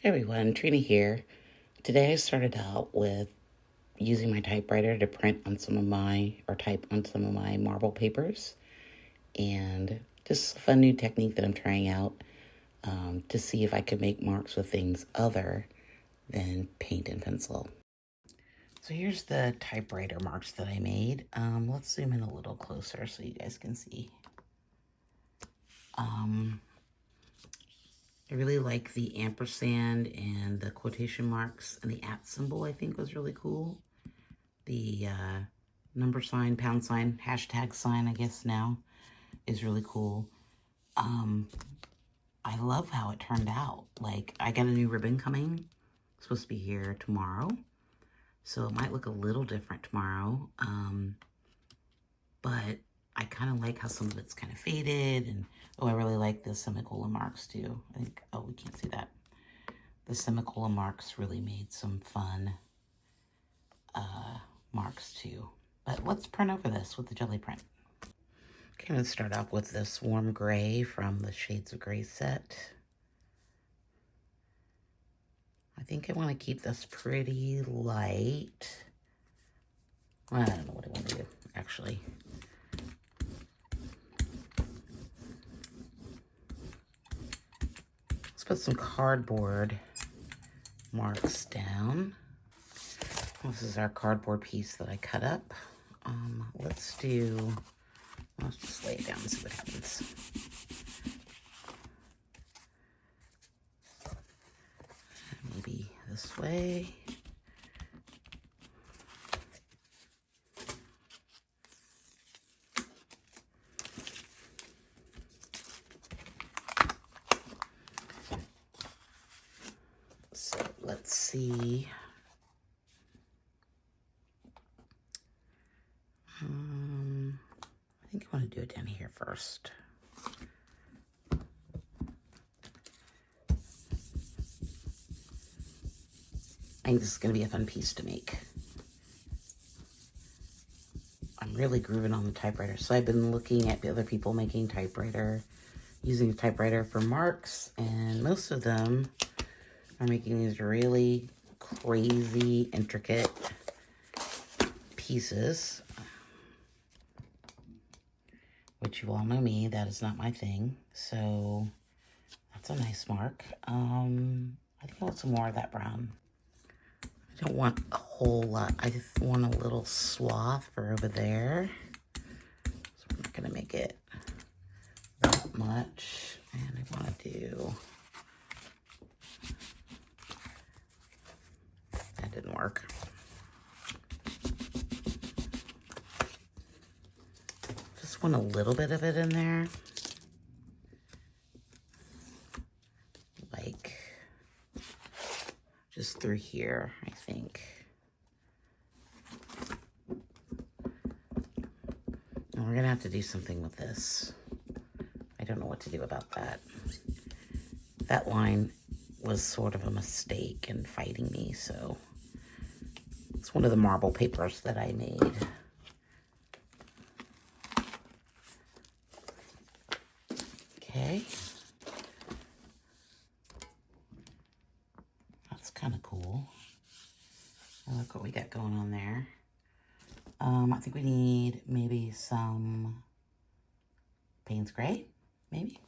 Hey everyone, Trina here. Today I started out with using my typewriter to print on type on some of my marble papers. And just a fun new technique that I'm trying out to see if I could make marks with things other than paint and pencil. So here's the typewriter marks that I made. Let's zoom in a little closer so you guys can see. I really like the ampersand and the quotation marks, and the @ symbol I think was really cool. The number sign, pound sign, hashtag sign, I guess now, is really cool. I love how it turned out. Like, I got a new ribbon coming. It's supposed to be here tomorrow. So it might look a little different tomorrow. But I kind of like how some of it's kind of faded. And, oh, I really like the semicolon marks too. I think, oh, we can't see that. The semicolon marks really made some fun marks too. But let's print over this with the Gelli print. Okay, let's start off with this warm gray from the Shades of Gray set. I think I want to keep this pretty light. I don't know what I want to do, actually. Let's put some cardboard marks down. This is our cardboard piece that I cut up. Let's just lay it down and see what happens. Maybe this way. So let's see. I think I want to do it down here first. I think this is going to be a fun piece to make. I'm really grooving on the typewriter. So I've been looking at the other people making using the typewriter for marks, and most of them are making these really crazy, intricate pieces, which you all know me, that is not my thing. So that's a nice mark. I think I want some more of that brown. I don't want a whole lot. I just want a little swath for over there. So I'm not gonna make it that much. And I want to do, that didn't work. Just want a little bit of it in there. Like, just through here, I think. And we're gonna have to do something with this. I don't know what to do about that. That line was sort of a mistake in fighting me, so it's one of the marble papers that I made. Okay. That's kind of cool. Look what we got going on there. I think we need maybe some Payne's Gray, maybe.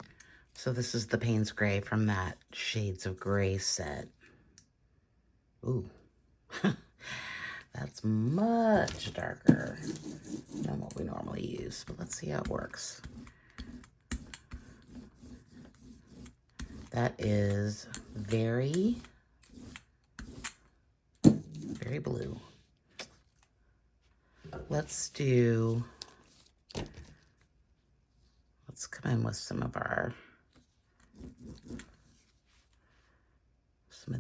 So this is the Payne's Gray from that Shades of Gray set. Ooh, that's much darker than what we normally use, but let's see how it works. That is very, very blue. Let's come in with some of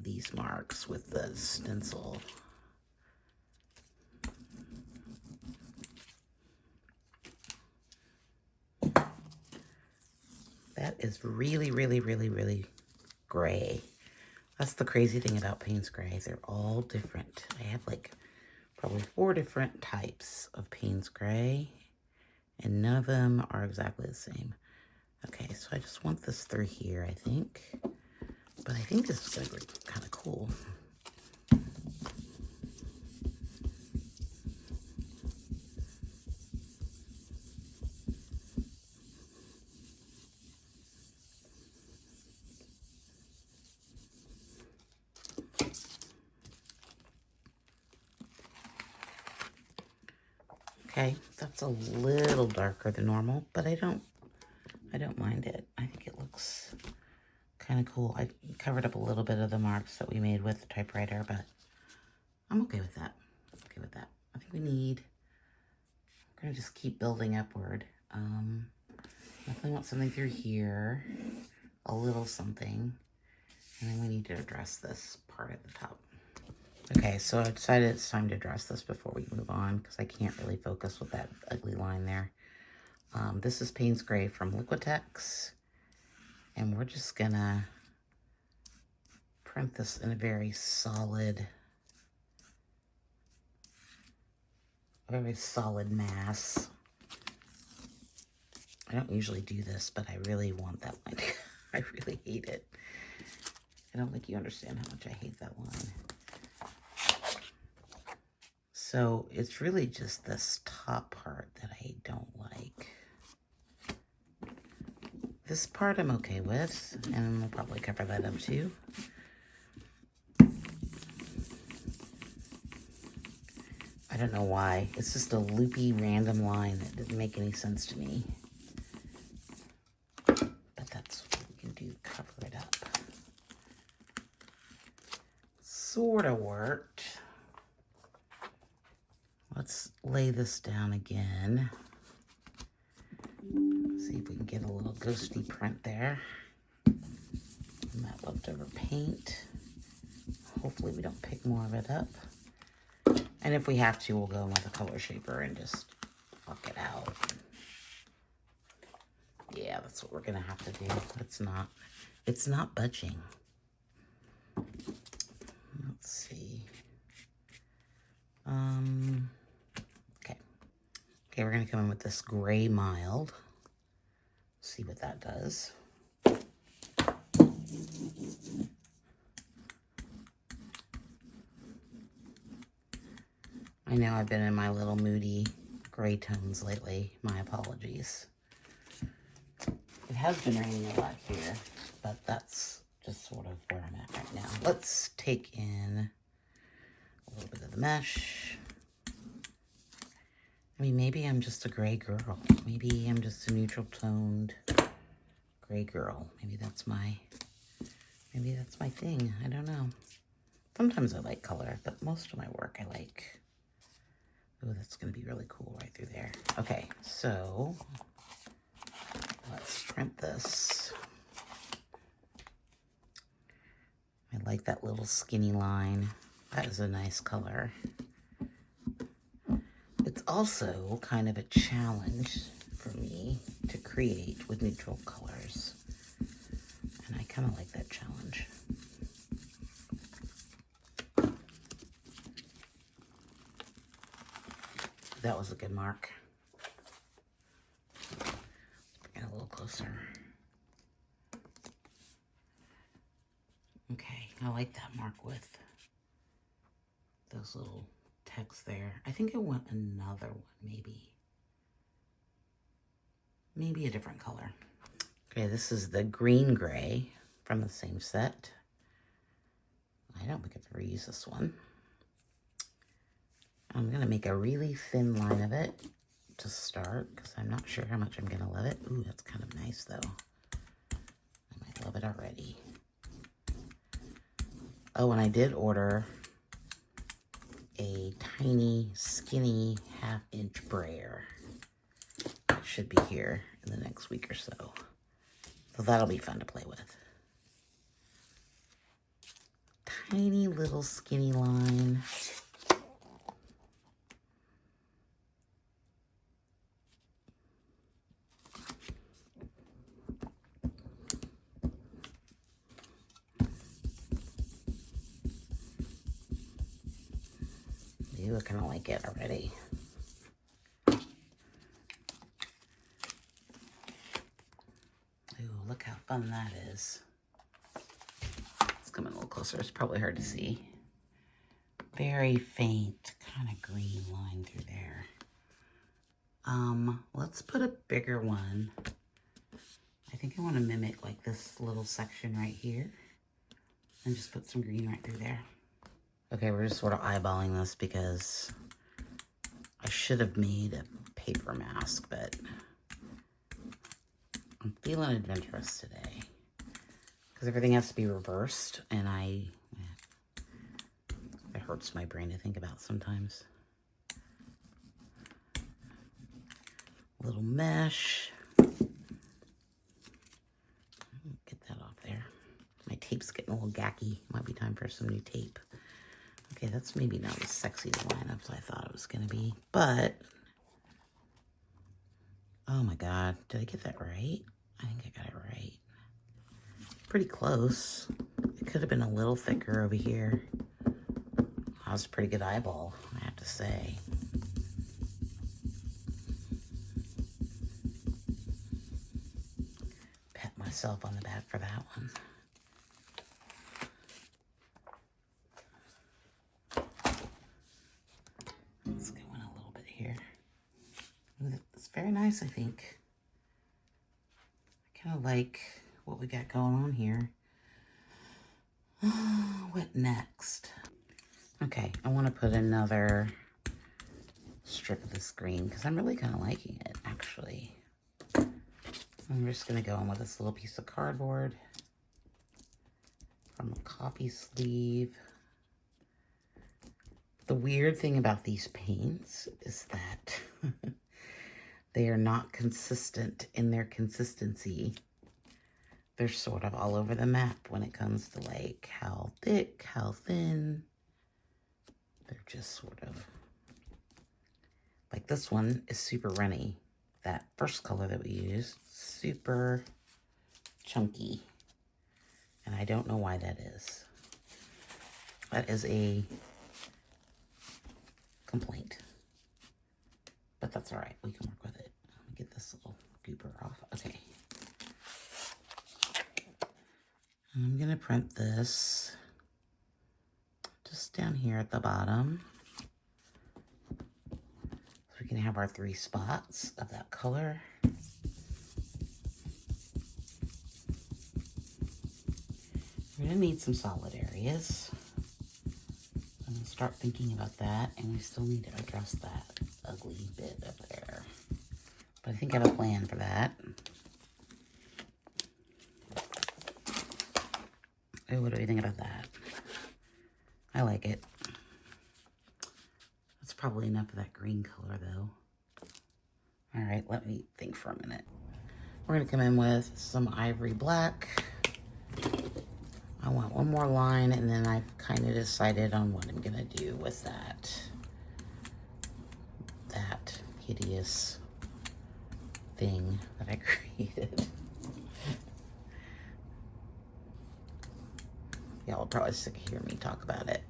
these marks with the stencil. That is really, really, really, really gray. That's the crazy thing about Payne's Gray. They're all different. I have like probably 4 different types of Payne's Gray, and none of them are exactly the same. Okay, so I just want this through here, I think. But I think this is going to be kind of cool. Okay, that's a little darker than normal, but I don't mind it. I think it looks kind of cool. I covered up a little bit of the marks that we made with the typewriter, but I'm okay with that. Okay with that. I think we're gonna just keep building upward. Definitely want something through here, a little something, and then we need to address this part at the top. Okay, so I decided it's time to address this before we move on because I can't really focus with that ugly line there. This is Payne's Gray from Liquitex, and we're just gonna print this in a very solid mass. I don't usually do this, but I really want that line. I really hate it. I don't think you understand how much I hate that line. So it's really just this top part that I don't like. This part I'm okay with, and we'll probably cover that up too. I don't know why. It's just a loopy random line that didn't make any sense to me. But that's what we can do, cover it up. Sort of worked. Let's lay this down again. See if we can get a little ghosty print there. And that leftover paint. Hopefully we don't pick more of it up. And if we have to, we'll go in with a color shaper and just fuck it out. Yeah, that's what we're gonna have to do. It's not budging. Let's see. Okay, we're gonna come in with this gray mild. See what that does. I know I've been in my little moody gray tones lately. My apologies. It has been raining a lot here, but that's just sort of where I'm at right now. Let's take in a little bit of the mesh. I mean, maybe I'm just a gray girl. Maybe I'm just a neutral toned gray girl. Maybe that's my thing. I don't know. Sometimes I like color, but most of my work I like. Oh, that's going to be really cool right through there. Okay, so let's print this. I like that little skinny line. That is a nice color. It's also kind of a challenge for me to create with neutral colors. And I kind of like that challenge. That was a good mark. Let's bring it a little closer. Okay, I like that mark with those little text there. I think I want another one, maybe a different color. Okay, this is the green gray from the same set. I don't think I have to reuse this one. I'm gonna make a really thin line of it to start because I'm not sure how much I'm gonna love it. Ooh, that's kind of nice though. I might love it already. Oh, and I did order a tiny, skinny 1/2-inch brayer. It should be here in the next week or so. So that'll be fun to play with. Tiny little skinny line. Ooh, I kind of like it already. Ooh, look how fun that is. come in a little closer. It's probably hard to see. Very faint kind of green line through there. Let's put a bigger one. I think I want to mimic like this little section right here and just put some green right through there. Okay, we're just sort of eyeballing this because I should have made a paper mask, but I'm feeling adventurous today because everything has to be reversed, and it hurts my brain to think about sometimes. Little mesh. Get that off there. My tape's getting a little gacky. Might be time for some new tape. Okay, that's maybe not as sexy to line up as I thought it was going to be, but oh my God, did I get that right? I think I got it right. Pretty close. It could have been a little thicker over here. That was a pretty good eyeball, I have to say. Pat myself on the back for that one. Let's go in a little bit here. It's very nice, I think. I kind of like what we got going on here. What next? Okay, I want to put another strip of this green because I'm really kind of liking it, actually. I'm just going to go in with this little piece of cardboard from a copy sleeve. The weird thing about these paints is that they are not consistent in their consistency. They're sort of all over the map when it comes to like how thick, how thin. They're just sort of, like this one is super runny. That first color that we used, super chunky. And I don't know why that is. That is a complaint. But that's all right, we can work with it. Let me get this little goober off. Okay. I'm gonna print this just down here at the bottom. So we can have our 3 spots of that color. We're gonna need some solid areas. I'm gonna start thinking about that, and we still need to address that ugly bit up there. But I think I have a plan for that. Oh, what do we think about that? I like it. That's probably enough of that green color, though. All right, let me think for a minute. We're gonna come in with some ivory black. I want one more line, and then I've kind of decided on what I'm gonna do with that hideous thing that I created. Y'all will probably sick of hearing me talk about it.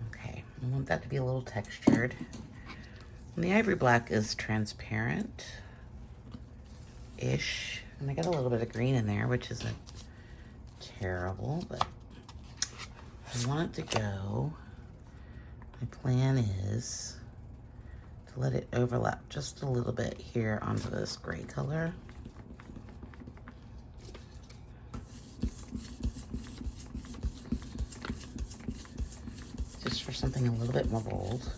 Okay, I want that to be a little textured. And the ivory black is transparent-ish. And I got a little bit of green in there, which isn't terrible, but I want it to go. My plan is to let it overlap just a little bit here onto this gray color. Just for something a little bit more bold.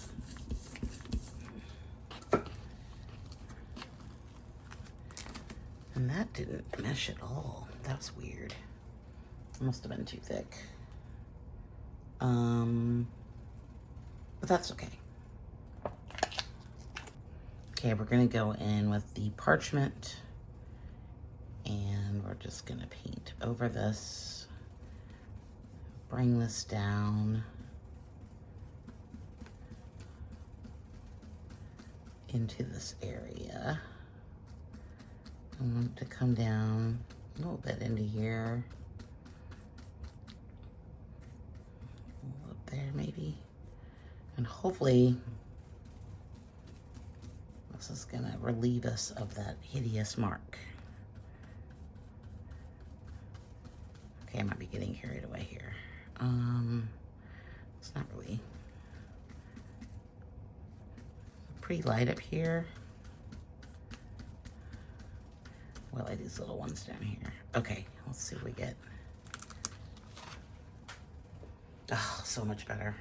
And that didn't mesh at all. That's weird. It must have been too thick. But that's okay. Okay, we're gonna go in with the parchment, and we're just gonna paint over this, bring this down into this area. I want it to come down a little bit into here. Up there maybe. And hopefully this is gonna relieve us of that hideous mark. Okay, I might be getting carried away here. It's not really pretty light up here. Well, I these little ones down here. Okay, let's see what we get. Oh, so much better.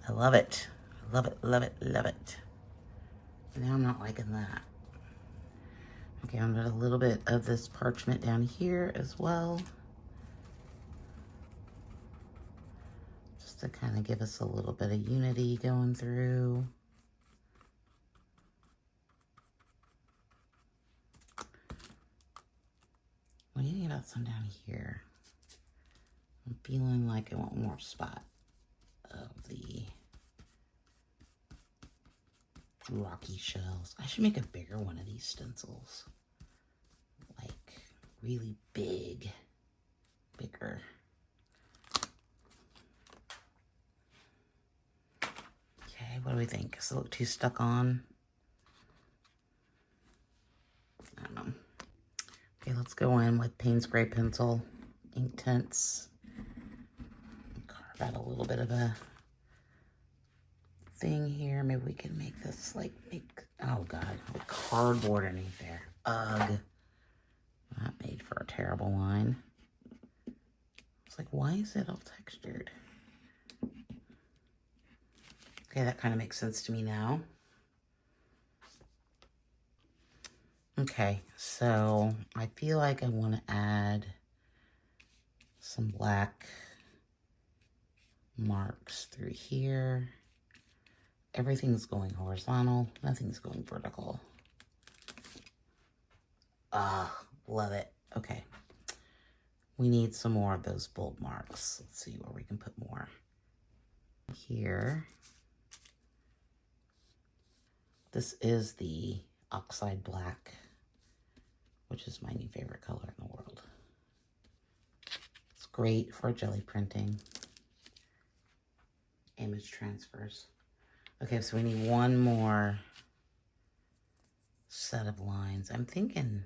I love it. Love it, love it, love it. Now I'm not liking that. Okay, I'm gonna put a little bit of this parchment down here as well. Just to kind of give us a little bit of unity going through. What do you think about some down here? I'm feeling like I want more spot of the rocky shells. I should make a bigger one of these stencils. Like really big, bigger. Okay, what do we think? Does it look too stuck on? I don't know. Okay, let's go in with Payne's Gray Pencil, Inktense. Carve out a little bit of a thing here. Maybe we can make this like, oh God, with cardboard underneath there. Ugh. That made for a terrible line. It's like, why is it all textured? Okay, that kind of makes sense to me now. Okay, so I feel like I want to add some black marks through here. Everything's going horizontal, nothing's going vertical. Ah, love it. Okay, we need some more of those bold marks. Let's see where we can put more. Here. This is the Oxide Black, which is my new favorite color in the world. It's great for jelly printing, image transfers. Okay, so we need one more set of lines. I'm thinking,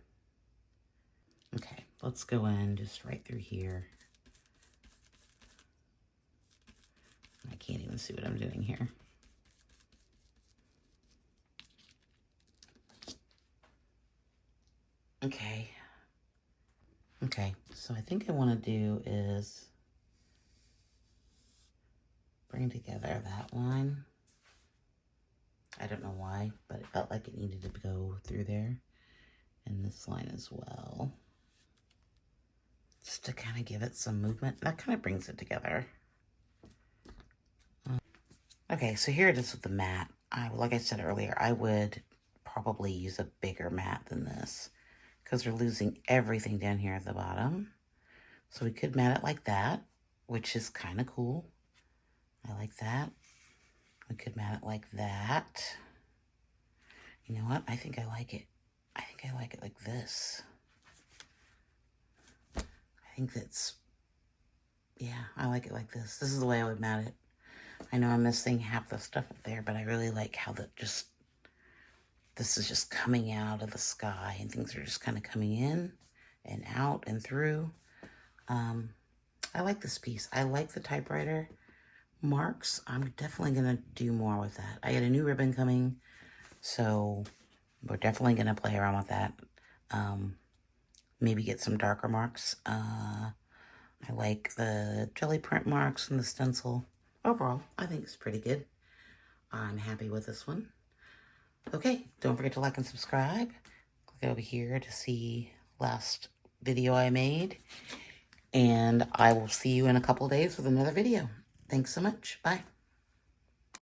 okay, let's go in just right through here. I can't even see what I'm doing here. Okay, so I think I want to do is bring together that line. I don't know why, but it felt like it needed to go through there. And this line as well. Just to kind of give it some movement. That kind of brings it together. Okay, so here it is with the mat. Like I said earlier, I would probably use a bigger mat than this, because we're losing everything down here at the bottom. So we could mat it like that, which is kind of cool. I like that. We could mat it like that. You know what? I think I like it. I think I like it like this. I think that's, yeah, I like it like this. This is the way I would mat it. I know I'm missing half the stuff up there, but I really like how this is just coming out of the sky and things are just kind of coming in and out and through. I like this piece. I like the typewriter marks. I'm definitely going to do more with that. I got a new ribbon coming, so we're definitely going to play around with that. Maybe get some darker marks. I like the jelly print marks and the stencil. Overall, I think it's pretty good. I'm happy with this one. Okay, don't forget to like and subscribe. Click over here to see last video I made. And I will see you in a couple days with another video. Thanks so much. Bye.